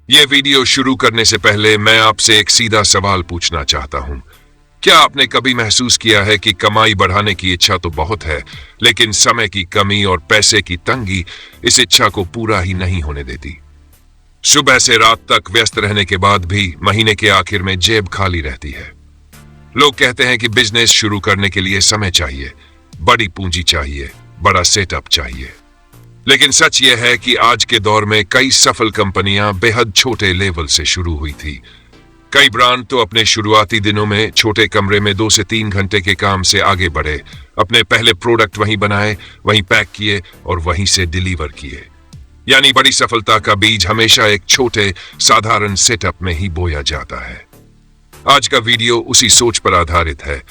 ये वीडियो शुरू करने से पहले मैं आपसे एक सीधा सवाल पूछना चाहता हूं। क्या आपने कभी महसूस किया है कि कमाई बढ़ाने की इच्छा तो बहुत है, लेकिन समय की कमी और पैसे की तंगी इस इच्छा को पूरा ही नहीं होने देती। सुबह से रात तक व्यस्त रहने के बाद भी महीने के आखिर में जेब खाली रहती है। लोग कहते हैं कि बिजनेस शुरू करने के लिए समय चाहिए, बड़ी पूंजी चाहिए, बड़ा सेटअप चाहिए। लेकिन सच यह है कि आज के दौर में कई सफल कंपनियां बेहद छोटे लेवल से शुरू हुई थी। कई ब्रांड तो अपने शुरुआती दिनों में छोटे कमरे में 2 से 3 घंटे के काम से आगे बढ़े, अपने पहले प्रोडक्ट वहीं बनाए, वहीं पैक किए और वहीं से डिलीवर किए। यानी बड़ी सफलता का बीज हमेशा एक छोटे साधारण सेटअप में ही बोया जाता है। आज का वीडियो उसी सोच पर आधारित है।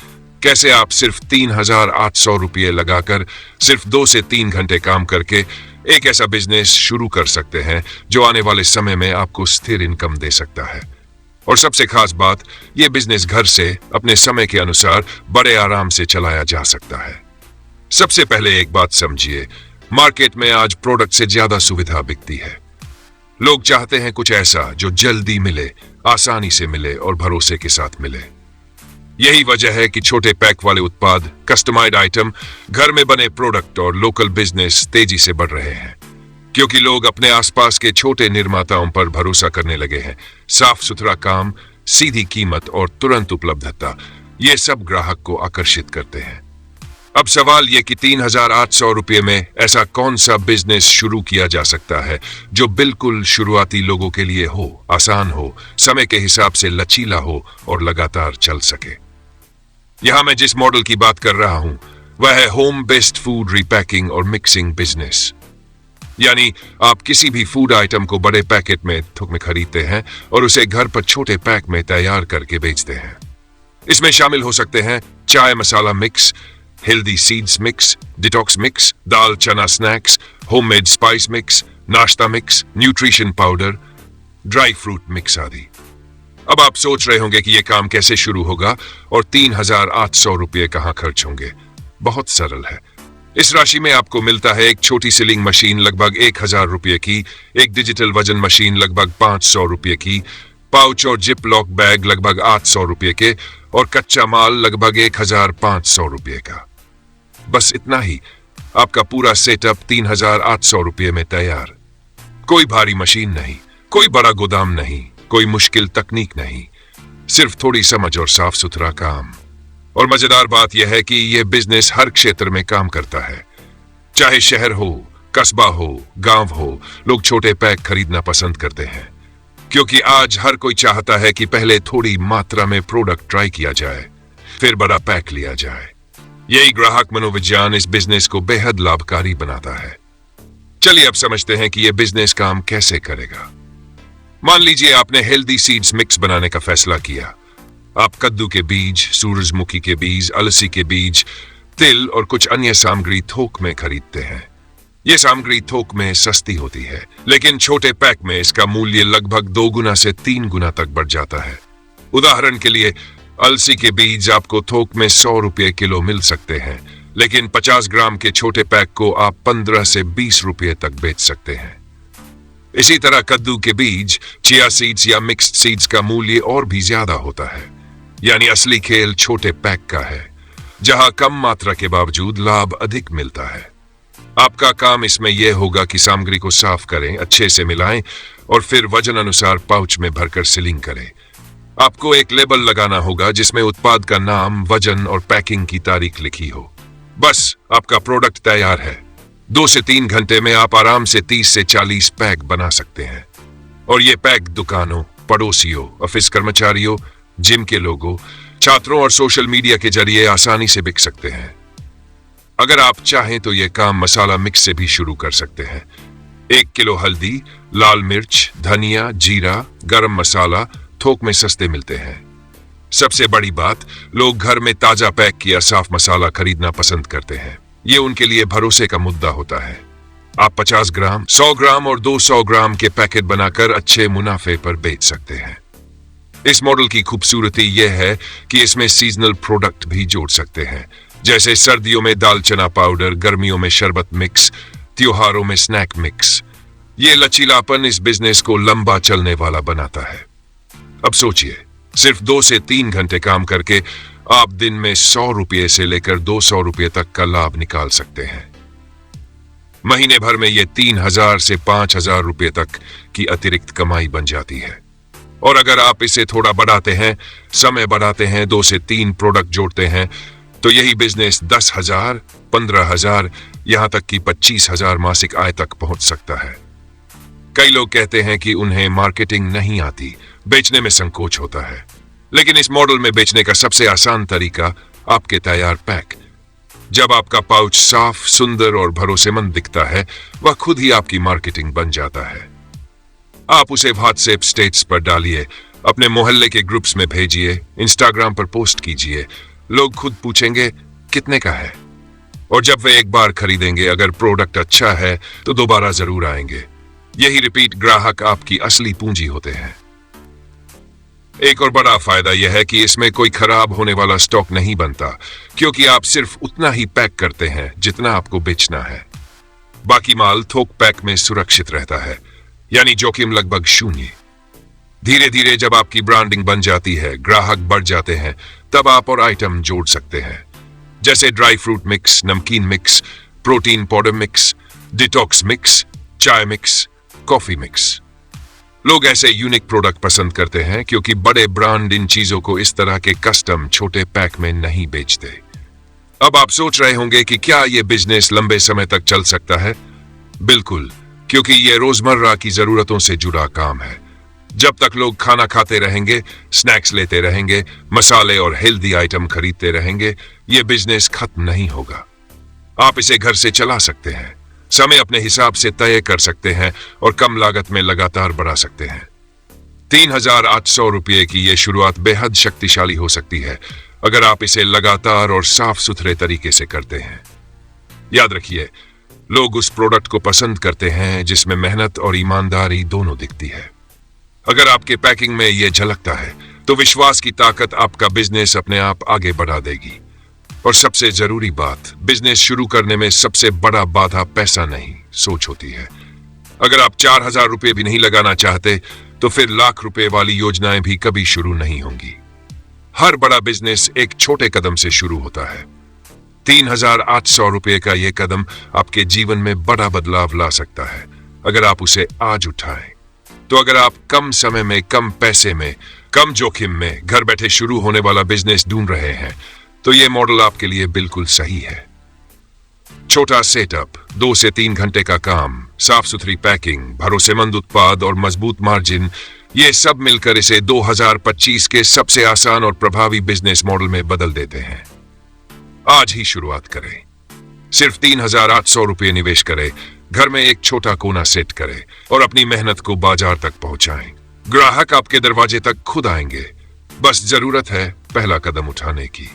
कैसे आप सिर्फ 3,800 रुपये लगाकर सिर्फ 2 से 3 घंटे काम करके एक ऐसा बिजनेस शुरू कर सकते हैं जो आने वाले समय में आपको स्थिर इनकम दे सकता है। और सबसे खास बात, यह बिजनेस घर से अपने समय के अनुसार बड़े आराम से चलाया जा सकता है। सबसे पहले एक बात समझिए, मार्केट में आज प्रोडक्ट से ज्यादा सुविधा बिकती है। लोग चाहते हैं कुछ ऐसा जो जल्दी मिले, आसानी से मिले और भरोसे के साथ मिले। यही वजह है कि छोटे पैक वाले उत्पाद, कस्टमाइज्ड आइटम, घर में बने प्रोडक्ट और लोकल बिजनेस तेजी से बढ़ रहे हैं, क्योंकि लोग अपने आसपास के छोटे निर्माताओं पर भरोसा करने लगे हैं। साफ सुथरा काम, सीधी कीमत और तुरंत उपलब्धता, ये सब ग्राहक को आकर्षित करते हैं। अब सवाल यह कि 3,800 रुपये में ऐसा कौन सा बिजनेस शुरू किया जा सकता है जो बिल्कुल शुरुआती लोगों के लिए हो, आसान हो, समय के हिसाब से लचीला हो और लगातार चल सके। यहां मैं जिस मॉडल की बात कर रहा हूं वह है होम बेस्ड फूड रिपैकिंग और मिक्सिंग बिजनेस। यानी आप किसी भी फूड आइटम को बड़े पैकेट में थोक में खरीदते हैं और उसे घर पर छोटे पैक में तैयार करके बेचते हैं। इसमें शामिल हो सकते हैं चाय masala mix, healthy seeds mix, detox mix, दाल चना स्नैक्स, होममेड स्पाइस मिक्स, नाश्ता mix, nutrition powder, dry fruit mix आदि। अब आप सोच रहे होंगे कि यह काम कैसे शुरू होगा और 3,800 रुपये कहां खर्च होंगे। बहुत सरल है। इस राशि में आपको मिलता है एक छोटी सीलिंग मशीन लगभग 1,000 रुपये की, एक डिजिटल वजन मशीन लगभग 500 रुपये की, पाउच और जिप लॉक बैग लगभग 800 रुपये के और कच्चा माल लगभग 1,500 रुपये का। बस इतना ही, आपका पूरा सेटअप 3,800 रुपये में तैयार। कोई भारी मशीन नहीं, कोई बड़ा गोदाम नहीं, कोई मुश्किल तकनीक नहीं, सिर्फ थोड़ी समझ और साफ सुथरा काम। और मजेदार बात यह है कि यह बिजनेस हर क्षेत्र में काम करता है। चाहे शहर हो, कस्बा हो, गांव हो, लोग छोटे पैक खरीदना पसंद करते हैं, क्योंकि आज हर कोई चाहता है कि पहले थोड़ी मात्रा में प्रोडक्ट ट्राई किया जाए, फिर बड़ा पैक लिया जाए। यही ग्राहक मनोविज्ञान इस बिजनेस को बेहद लाभकारी बनाता है। चलिए अब समझते हैं कि यह बिजनेस काम कैसे करेगा। मान लीजिए आपने हेल्दी सीड्स मिक्स बनाने का फैसला किया। आप कद्दू के बीज, सूरजमुखी के बीज, अलसी के बीज, तिल और कुछ अन्य सामग्री थोक में खरीदते हैं। यह सामग्री थोक में सस्ती होती है, लेकिन छोटे पैक में इसका मूल्य लगभग 2 गुना से 3 गुना तक बढ़ जाता है। उदाहरण के लिए, अलसी के बीज आपको थोक में 100 रुपये किलो मिल सकते हैं, लेकिन 50 ग्राम के छोटे पैक को आप 15 से 20 रुपये तक बेच सकते हैं। इसी तरह कद्दू के बीज, चिया सीड्स या मिक्स्ड सीड्स का मूल्य और भी ज्यादा होता है। यानी असली खेल छोटे पैक का है, जहां कम मात्रा के बावजूद लाभ अधिक मिलता है। आपका काम इसमें यह होगा कि सामग्री को साफ करें, अच्छे से मिलाएं और फिर वजन अनुसार पाउच में भरकर सीलिंग करें। आपको एक लेबल लगाना होगा जिसमें उत्पाद का नाम, वजन और पैकिंग की तारीख लिखी हो। बस आपका प्रोडक्ट तैयार है। 2 से 3 घंटे में आप आराम से 30 से 40 पैक बना सकते हैं। और ये पैक दुकानों, पड़ोसियों, ऑफिस कर्मचारियों, जिम के लोगों, छात्रों और सोशल मीडिया के जरिए आसानी से बिक सकते हैं। अगर आप चाहें तो यह काम मसाला मिक्स से भी शुरू कर सकते हैं। 1 किलो हल्दी, लाल मिर्च, धनिया, जीरा, गरम मसाला थोक में सस्ते मिलते हैं। सबसे बड़ी बात, लोग घर में ताजा पैक किया साफ मसाला खरीदना पसंद करते हैं। ये उनके लिए भरोसे का मुद्दा होता है। आप 50 ग्राम, 100 ग्राम और 200 ग्राम के पैकेट बनाकर अच्छे मुनाफे पर बेच सकते हैं। इस मॉडल की खूबसूरती यह है कि इसमें सीजनल प्रोडक्ट भी जोड़ सकते हैं, जैसे सर्दियों में दाल चना पाउडर, गर्मियों में शरबत मिक्स, त्योहारों में स्नैक मिक्स। ये लचीलापन इस बिजनेस को लंबा चलने वाला बनाता है। अब सोचिए, सिर्फ 2 से 3 घंटे काम करके आप दिन में 100 रुपये से लेकर 200 रुपये तक का लाभ निकाल सकते हैं। महीने भर में ये 3,000 से 5,000 रुपये तक की अतिरिक्त कमाई बन जाती है। और अगर आप इसे थोड़ा बढ़ाते हैं, समय बढ़ाते हैं, 2 से 3 प्रोडक्ट जोड़ते हैं, तो यही बिजनेस 10,000, 15,000, यहां तक कि 25,000 मासिक आय तक पहुंच सकता है। कई लोग कहते हैं कि उन्हें मार्केटिंग नहीं आती, बेचने में संकोच होता है। लेकिन इस मॉडल में बेचने का सबसे आसान तरीका आपके तैयार पैक। जब आपका पाउच साफ, सुंदर और भरोसेमंद दिखता है, वह खुद ही आपकी मार्केटिंग बन जाता है। आप उसे व्हाट्सएप स्टेटस पर डालिए, अपने मोहल्ले के ग्रुप्स में भेजिए, इंस्टाग्राम पर पोस्ट कीजिए। लोग खुद पूछेंगे कितने का है, और जब वे एक बार खरीदेंगे, अगर प्रोडक्ट अच्छा है तो दोबारा जरूर आएंगे। यही रिपीट ग्राहक आपकी असली पूंजी होते हैं। एक और बड़ा फायदा यह है कि इसमें कोई खराब होने वाला स्टॉक नहीं बनता, क्योंकि आप सिर्फ उतना ही पैक करते हैं जितना आपको बेचना है। बाकी माल थोक पैक में सुरक्षित रहता है, यानी जोखिम लगभग शून्य। धीरे धीरे जब आपकी ब्रांडिंग बन जाती है, ग्राहक बढ़ जाते हैं, तब आप और आइटम जोड़ सकते हैं, जैसे ड्राई फ्रूट मिक्स, नमकीन mix, protein powder mix, detox mix, चाय मिक्स, कॉफी मिक्स। लोग ऐसे यूनिक प्रोडक्ट पसंद करते हैं क्योंकि बड़े ब्रांड इन चीजों को इस तरह के कस्टम छोटे पैक में नहीं बेचते। अब आप सोच रहे होंगे कि क्या यह बिजनेस लंबे समय तक चल सकता है? बिल्कुल, क्योंकि यह रोजमर्रा की जरूरतों से जुड़ा काम है। जब तक लोग खाना खाते रहेंगे, स्नैक्स लेते रहेंगे, मसाले और हेल्दी आइटम खरीदते रहेंगे, यह बिजनेस खत्म नहीं होगा। आप इसे घर से चला सकते हैं, समय अपने हिसाब से तय कर सकते हैं और कम लागत में लगातार बढ़ा सकते हैं। 3,800 रुपये की यह शुरुआत बेहद शक्तिशाली हो सकती है अगर आप इसे लगातार और साफ सुथरे तरीके से करते हैं। याद रखिए, लोग उस प्रोडक्ट को पसंद करते हैं जिसमें मेहनत और ईमानदारी दोनों दिखती है। अगर आपके पैकिंग में यह झलकता है, तो विश्वास की ताकत आपका बिजनेस अपने आप आगे बढ़ा देगी। और सबसे जरूरी बात, बिजनेस शुरू करने में सबसे बड़ा बाधा पैसा नहीं, सोच होती है। अगर आप 4,000 रुपये भी नहीं लगाना चाहते, तो फिर लाख रुपए वाली योजनाएं भी कभी शुरू नहीं होंगी। हर बड़ा बिजनेस एक छोटे कदम से शुरू होता है। 3,800 रुपये का यह कदम आपके जीवन में बड़ा बदलाव ला सकता है, अगर आप उसे आज उठाएं। तो अगर आप कम समय में, कम पैसे में, कम जोखिम में घर बैठे शुरू होने वाला बिजनेस ढूंढ रहे हैं, तो यह मॉडल आपके लिए बिल्कुल सही है। छोटा सेटअप, 2 से 3 घंटे का काम, साफ सुथरी पैकिंग, भरोसेमंद उत्पाद और मजबूत मार्जिन, ये सब मिलकर इसे 2025 के सबसे आसान और प्रभावी बिजनेस मॉडल में बदल देते हैं। आज ही शुरुआत करें। सिर्फ 3,800 रुपये निवेश करें, घर में एक छोटा कोना सेट करें और अपनी मेहनत को बाजार तक पहुंचाएं। ग्राहक आपके दरवाजे तक खुद आएंगे। बस जरूरत है पहला कदम उठाने की।